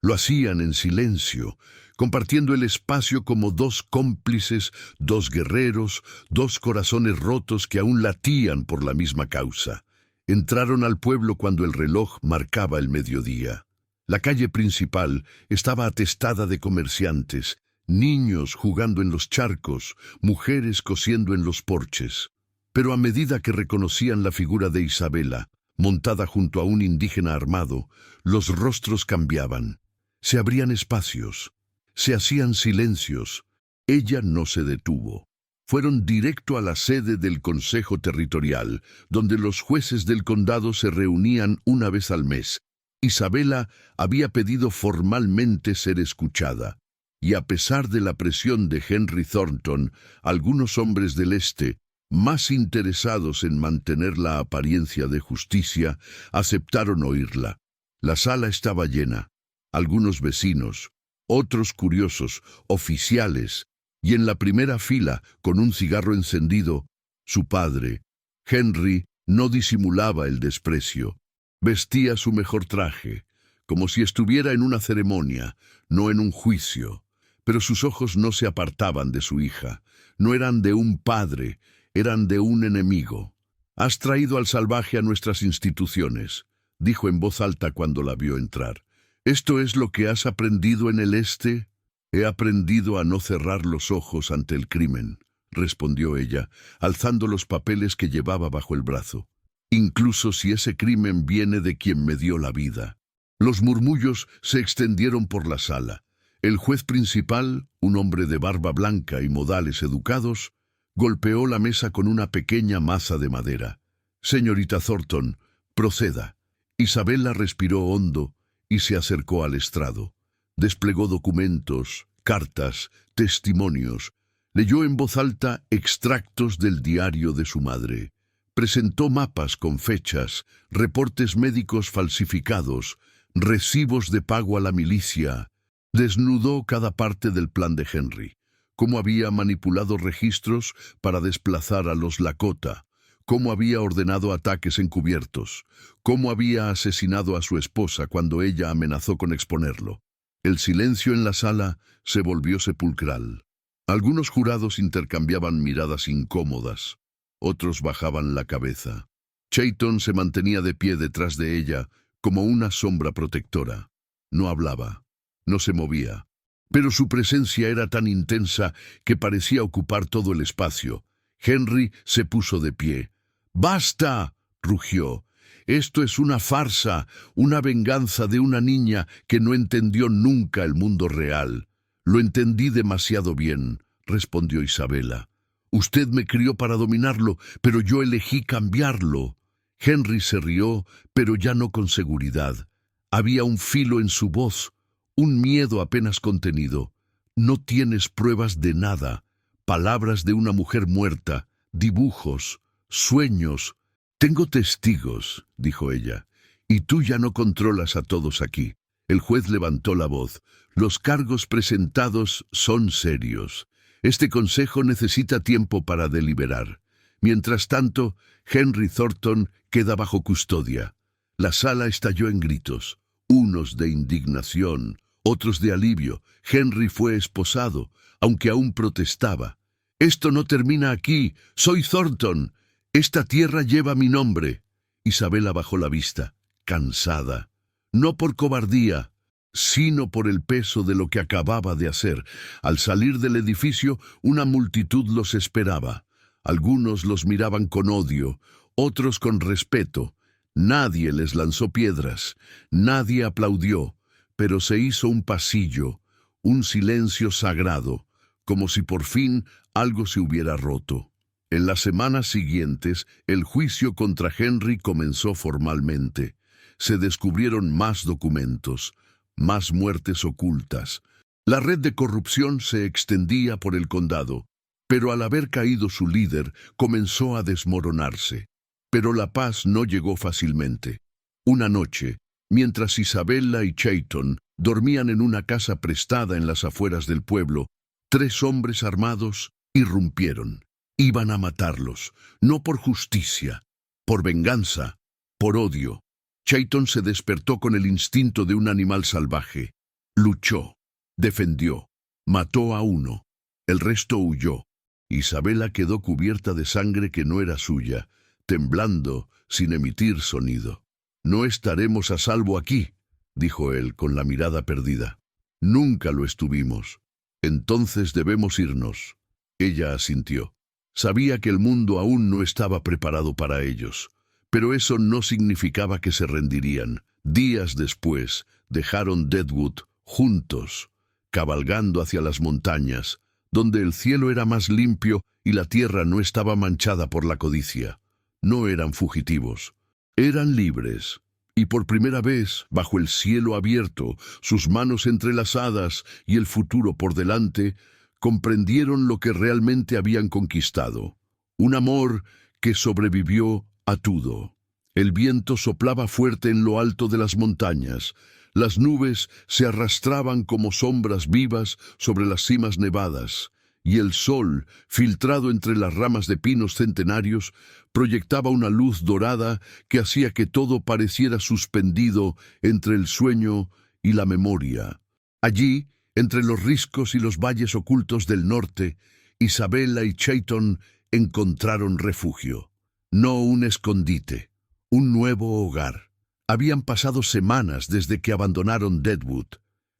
Lo hacían en silencio, compartiendo el espacio como dos cómplices, dos guerreros, dos corazones rotos que aún latían por la misma causa. Entraron al pueblo cuando el reloj marcaba el mediodía. La calle principal estaba atestada de comerciantes, niños jugando en los charcos, mujeres cosiendo en los porches. Pero a medida que reconocían la figura de Isabella, montada junto a un indígena armado, los rostros cambiaban. Se abrían espacios, se hacían silencios. Ella no se detuvo. Fueron directo a la sede del Consejo Territorial, donde los jueces del condado se reunían una vez al mes. Isabella había pedido formalmente ser escuchada, y a pesar de la presión de Henry Thornton, algunos hombres del Este, más interesados en mantener la apariencia de justicia, aceptaron oírla. La sala estaba llena. Algunos vecinos, otros curiosos, oficiales, y en la primera fila, con un cigarro encendido, su padre. Henry no disimulaba el desprecio. Vestía su mejor traje, como si estuviera en una ceremonia, no en un juicio. Pero sus ojos no se apartaban de su hija. No eran de un padre, eran de un enemigo. «Has traído al salvaje a nuestras instituciones», dijo en voz alta cuando la vio entrar. «¿Esto es lo que has aprendido en el Este?» «He aprendido a no cerrar los ojos ante el crimen», respondió ella, alzando los papeles que llevaba bajo el brazo. «Incluso si ese crimen viene de quien me dio la vida». Los murmullos se extendieron por la sala. El juez principal, un hombre de barba blanca y modales educados, golpeó la mesa con una pequeña maza de madera. «Señorita Thornton, proceda». Isabella respiró hondo y se acercó al estrado. Desplegó documentos, cartas, testimonios. Leyó en voz alta extractos del diario de su madre. Presentó mapas con fechas, reportes médicos falsificados, recibos de pago a la milicia. Desnudó cada parte del plan de Henry, cómo había manipulado registros para desplazar a los Lakota, cómo había ordenado ataques encubiertos, cómo había asesinado a su esposa cuando ella amenazó con exponerlo. El silencio en la sala se volvió sepulcral. Algunos jurados intercambiaban miradas incómodas, otros bajaban la cabeza. Chayton se mantenía de pie detrás de ella, como una sombra protectora. No hablaba, no se movía, pero su presencia era tan intensa que parecía ocupar todo el espacio. Henry se puso de pie. ¡Basta!, rugió. Esto es una farsa, una venganza de una niña que no entendió nunca el mundo real. Lo entendí demasiado bien, respondió Isabela. Usted me crió para dominarlo, pero yo elegí cambiarlo. Henry se rió, pero ya no con seguridad. Había un filo en su voz, un miedo apenas contenido. No tienes pruebas de nada. Palabras de una mujer muerta, dibujos, sueños. Tengo testigos, dijo ella, y tú ya no controlas a todos aquí. El juez levantó la voz. Los cargos presentados son serios. Este consejo necesita tiempo para deliberar. Mientras tanto, Henry Thornton queda bajo custodia. La sala estalló en gritos, unos de indignación, otros de alivio. Henry fue esposado, aunque aún protestaba. «Esto no termina aquí. Soy Thornton. Esta tierra lleva mi nombre». Isabela bajó la vista, cansada. No por cobardía, sino por el peso de lo que acababa de hacer. Al salir del edificio, una multitud los esperaba. Algunos los miraban con odio, otros con respeto. Nadie les lanzó piedras, nadie aplaudió, pero se hizo un pasillo, un silencio sagrado, como si por fin algo se hubiera roto. En las semanas siguientes, el juicio contra Henry comenzó formalmente. Se descubrieron más documentos, más muertes ocultas. La red de corrupción se extendía por el condado, pero al haber caído su líder, comenzó a desmoronarse. Pero la paz no llegó fácilmente. Una noche, mientras Isabella y Chayton dormían en una casa prestada en las afueras del pueblo, 3 hombres armados irrumpieron. Iban a matarlos, no por justicia, por venganza, por odio. Chayton se despertó con el instinto de un animal salvaje. Luchó, defendió, mató a uno. El resto huyó. Isabela quedó cubierta de sangre que no era suya, temblando sin emitir sonido. «No estaremos a salvo aquí», dijo él con la mirada perdida. «Nunca lo estuvimos. Entonces debemos irnos». Ella asintió. Sabía que el mundo aún no estaba preparado para ellos, pero eso no significaba que se rendirían. Días después, dejaron Deadwood juntos, cabalgando hacia las montañas, donde el cielo era más limpio y la tierra no estaba manchada por la codicia. No eran fugitivos, eran libres. Y por primera vez, bajo el cielo abierto, sus manos entrelazadas y el futuro por delante, comprendieron lo que realmente habían conquistado. Un amor que sobrevivió a todo. El viento soplaba fuerte en lo alto de las montañas. Las nubes se arrastraban como sombras vivas sobre las cimas nevadas, y el sol, filtrado entre las ramas de pinos centenarios, proyectaba una luz dorada que hacía que todo pareciera suspendido entre el sueño y la memoria. Allí, entre los riscos y los valles ocultos del norte, Isabela y Chayton encontraron refugio. No un escondite, un nuevo hogar. Habían pasado semanas desde que abandonaron Deadwood,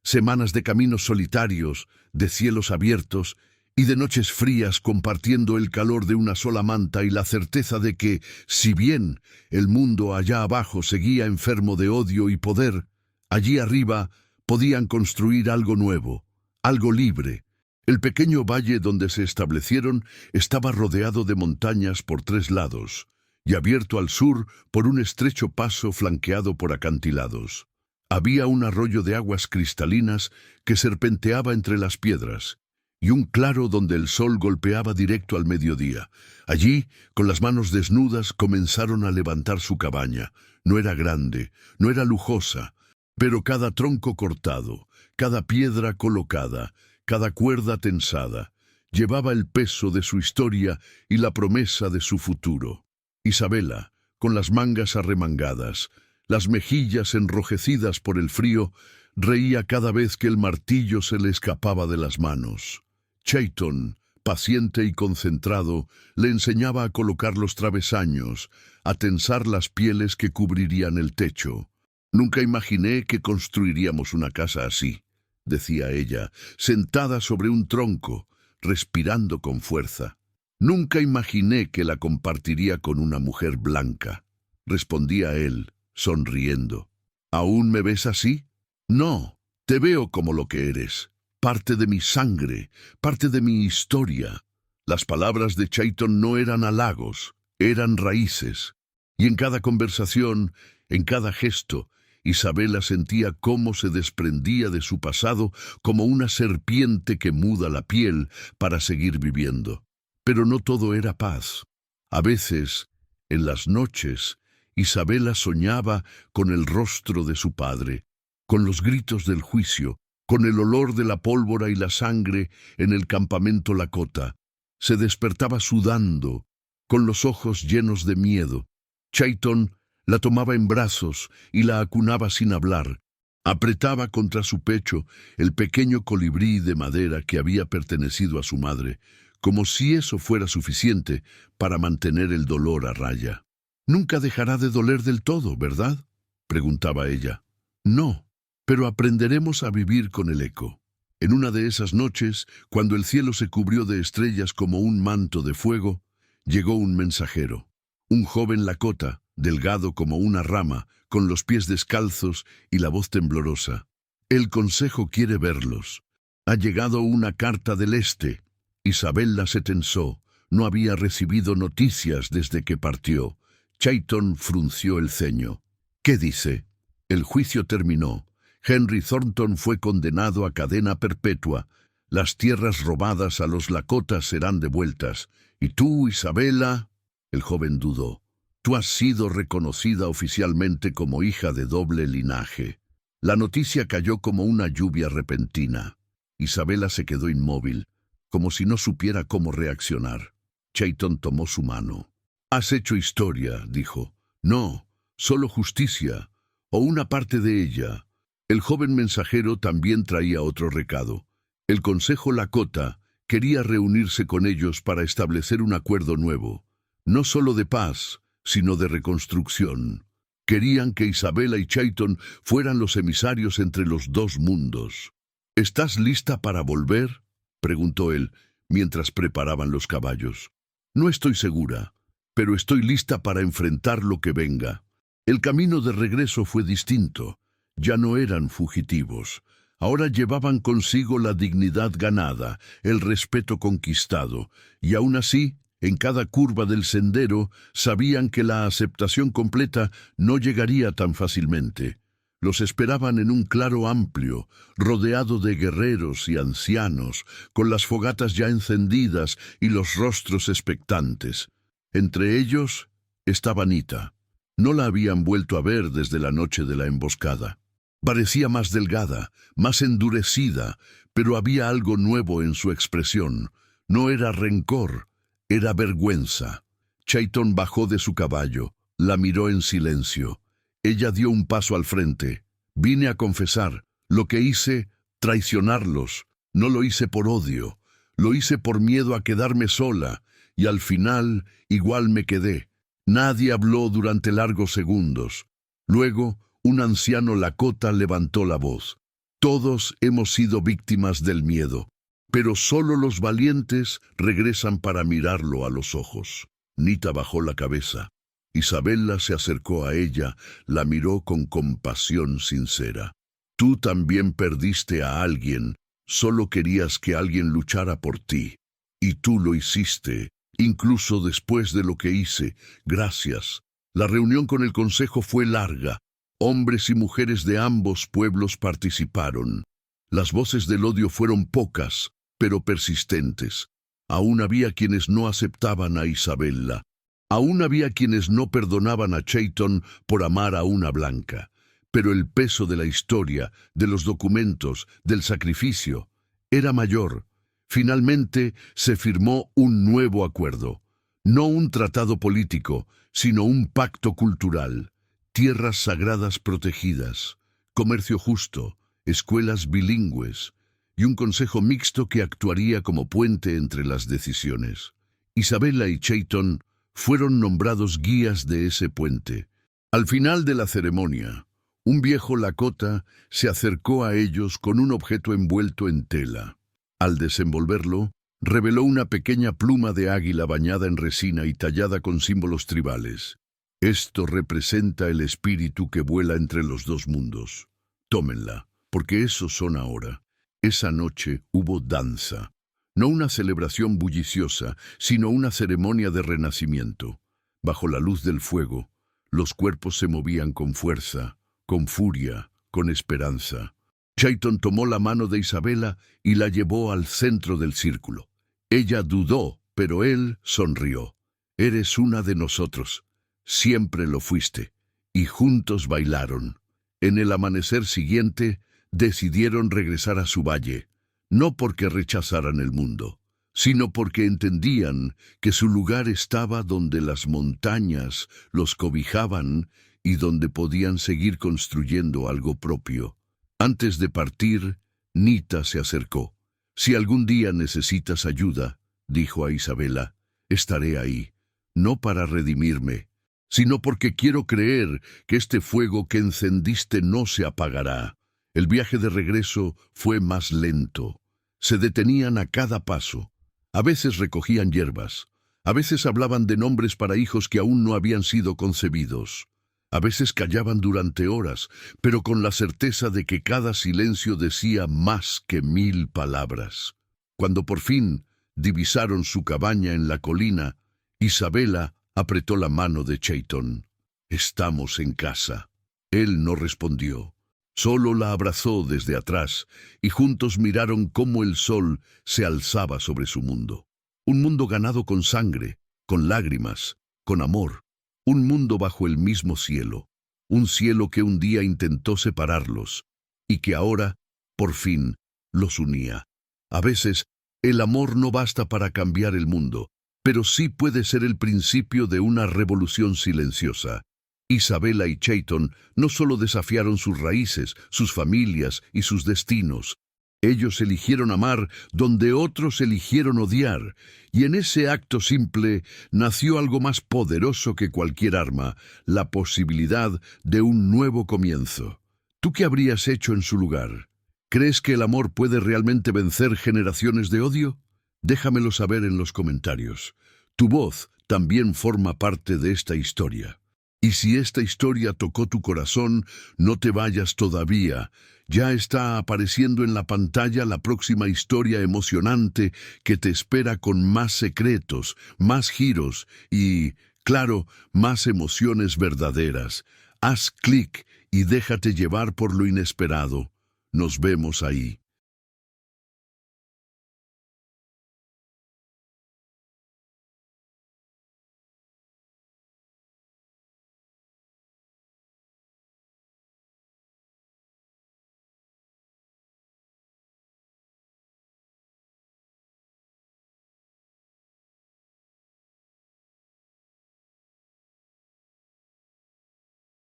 semanas de caminos solitarios, de cielos abiertos y de noches frías compartiendo el calor de una sola manta y la certeza de que, si bien el mundo allá abajo seguía enfermo de odio y poder, allí arriba podían construir algo nuevo, algo libre. El pequeño valle donde se establecieron estaba rodeado de montañas por 3 lados y abierto al sur por un estrecho paso flanqueado por acantilados. Había un arroyo de aguas cristalinas que serpenteaba entre las piedras y un claro donde el sol golpeaba directo al mediodía. Allí, con las manos desnudas, comenzaron a levantar su cabaña. No era grande, no era lujosa, pero cada tronco cortado, cada piedra colocada, cada cuerda tensada, llevaba el peso de su historia y la promesa de su futuro. Isabela, con las mangas arremangadas, las mejillas enrojecidas por el frío, reía cada vez que el martillo se le escapaba de las manos. Chayton, paciente y concentrado, le enseñaba a colocar los travesaños, a tensar las pieles que cubrirían el techo. «Nunca imaginé que construiríamos una casa así», decía ella, sentada sobre un tronco, respirando con fuerza. «Nunca imaginé que la compartiría con una mujer blanca», respondía él, sonriendo. «¿Aún me ves así? No, te veo como lo que eres, parte de mi sangre, parte de mi historia». Las palabras de Chayton no eran halagos, eran raíces. Y en cada conversación, en cada gesto, Isabela sentía cómo se desprendía de su pasado como una serpiente que muda la piel para seguir viviendo. Pero no todo era paz. A veces, en las noches, Isabela soñaba con el rostro de su padre, con los gritos del juicio, con el olor de la pólvora y la sangre en el campamento Lakota. Se despertaba sudando, con los ojos llenos de miedo. Chayton la tomaba en brazos y la acunaba sin hablar. Apretaba contra su pecho el pequeño colibrí de madera que había pertenecido a su madre, como si eso fuera suficiente para mantener el dolor a raya. «Nunca dejará de doler del todo, ¿verdad?», preguntaba ella. «No, pero aprenderemos a vivir con el eco». En una de esas noches, cuando el cielo se cubrió de estrellas como un manto de fuego, llegó un mensajero. Un joven Lakota, delgado como una rama, con los pies descalzos y la voz temblorosa. «El consejo quiere verlos. Ha llegado una carta del este». Isabela se tensó. No había recibido noticias desde que partió. Chayton frunció el ceño. «¿Qué dice?» «El juicio terminó. Henry Thornton fue condenado a cadena perpetua. Las tierras robadas a los Lakotas serán devueltas. Y tú, Isabela...» El joven dudó. «Tú has sido reconocida oficialmente como hija de doble linaje». La noticia cayó como una lluvia repentina. Isabela se quedó inmóvil, como si no supiera cómo reaccionar. Chayton tomó su mano. «Has hecho historia», dijo. «No, solo justicia, o una parte de ella». El joven mensajero también traía otro recado. El Consejo Lakota quería reunirse con ellos para establecer un acuerdo nuevo, no solo de paz, sino de reconstrucción. Querían que Isabela y Chayton fueran los emisarios entre los dos mundos. «¿Estás lista para volver?», preguntó él, mientras preparaban los caballos. «No estoy segura, pero estoy lista para enfrentar lo que venga». El camino de regreso fue distinto. Ya no eran fugitivos. Ahora llevaban consigo la dignidad ganada, el respeto conquistado, y aún así, en cada curva del sendero, sabían que la aceptación completa no llegaría tan fácilmente. Los esperaban en un claro amplio, rodeado de guerreros y ancianos, con las fogatas ya encendidas y los rostros expectantes. Entre ellos estaba Nita. No la habían vuelto a ver desde la noche de la emboscada. Parecía más delgada, más endurecida, pero había algo nuevo en su expresión. No era rencor, era vergüenza. Chayton bajó de su caballo, la miró en silencio. Ella dio un paso al frente. «Vine a confesar. Lo que hice, traicionarlos. No lo hice por odio. Lo hice por miedo a quedarme sola. Y al final, igual me quedé». Nadie habló durante largos segundos. Luego, un anciano Lakota levantó la voz. «Todos hemos sido víctimas del miedo, pero solo los valientes regresan para mirarlo a los ojos». Nita bajó la cabeza. Isabela se acercó a ella, la miró con compasión sincera. «Tú también perdiste a alguien, solo querías que alguien luchara por ti. Y tú lo hiciste, incluso después de lo que hice. Gracias». La reunión con el consejo fue larga. Hombres y mujeres de ambos pueblos participaron. Las voces del odio fueron pocas, pero persistentes. Aún había quienes no aceptaban a Isabela. Aún había quienes no perdonaban a Chayton por amar a una blanca. Pero el peso de la historia, de los documentos, del sacrificio, era mayor. Finalmente se firmó un nuevo acuerdo. No un tratado político, sino un pacto cultural. Tierras sagradas protegidas, comercio justo, escuelas bilingües y un consejo mixto que actuaría como puente entre las decisiones. Isabella y Chayton fueron nombrados guías de ese puente. Al final de la ceremonia, un viejo Lakota se acercó a ellos con un objeto envuelto en tela. Al desenvolverlo, reveló una pequeña pluma de águila bañada en resina y tallada con símbolos tribales. Esto representa el espíritu que vuela entre los dos mundos. Tómenla, porque esos son ahora. Esa noche hubo danza. No una celebración bulliciosa, sino una ceremonia de renacimiento. Bajo la luz del fuego, los cuerpos se movían con fuerza, con furia, con esperanza. Chayton tomó la mano de Isabella y la llevó al centro del círculo. Ella dudó, pero él sonrió. Eres una de nosotros. Siempre lo fuiste. Y juntos bailaron. En el amanecer siguiente, decidieron regresar a su valle, no porque rechazaran el mundo, sino porque entendían que su lugar estaba donde las montañas los cobijaban y donde podían seguir construyendo algo propio. Antes de partir, Nita se acercó. Si algún día necesitas ayuda, dijo a Isabella, estaré ahí, no para redimirme, sino porque quiero creer que este fuego que encendiste no se apagará. El viaje de regreso fue más lento. Se detenían a cada paso. A veces recogían hierbas. A veces hablaban de nombres para hijos que aún no habían sido concebidos. A veces callaban durante horas, pero con la certeza de que cada silencio decía más que 1000 palabras. Cuando por fin divisaron su cabaña en la colina, Isabella apretó la mano de Chayton. «Estamos en casa». Él no respondió. Solo la abrazó desde atrás y juntos miraron cómo el sol se alzaba sobre su mundo. Un mundo ganado con sangre, con lágrimas, con amor. Un mundo bajo el mismo cielo. Un cielo que un día intentó separarlos y que ahora, por fin, los unía. A veces, el amor no basta para cambiar el mundo, pero sí puede ser el principio de una revolución silenciosa. Isabella y Chayton no solo desafiaron sus raíces, sus familias y sus destinos. Ellos eligieron amar donde otros eligieron odiar, y en ese acto simple nació algo más poderoso que cualquier arma, la posibilidad de un nuevo comienzo. ¿Tú qué habrías hecho en su lugar? ¿Crees que el amor puede realmente vencer generaciones de odio? Déjamelo saber en los comentarios. Tu voz también forma parte de esta historia. Y si esta historia tocó tu corazón, no te vayas todavía. Ya está apareciendo en la pantalla la próxima historia emocionante que te espera con más secretos, más giros y, claro, más emociones verdaderas. Haz clic y déjate llevar por lo inesperado. Nos vemos ahí.